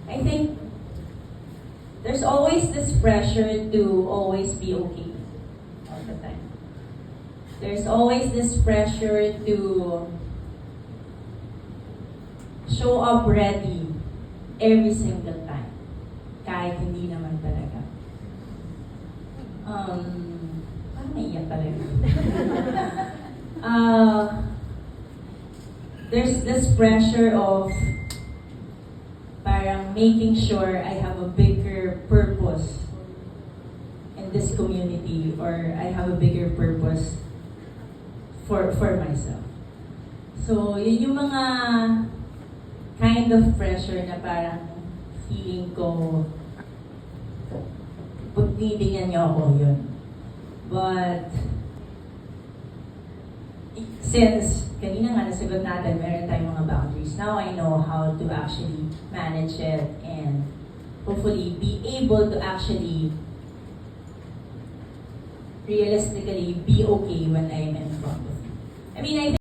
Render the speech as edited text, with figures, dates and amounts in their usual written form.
I think there's always this pressure to always be okay all the time. There's always this pressure to show up ready every single time. Kahit hindi naman talaga. Parang naiyak talaga. There's this pressure of parang making sure I have a bigger purpose in this community, or I have a bigger purpose for myself. So, yun yung mga kind of pressure na parang feeling ko pagtitingnan niyo ako yun. But since kanina nga nasagot natin, meron tayong mga boundaries. Now I know how to actually manage it and hopefully be able to actually realistically be okay when I'm in front of you. I mean, I think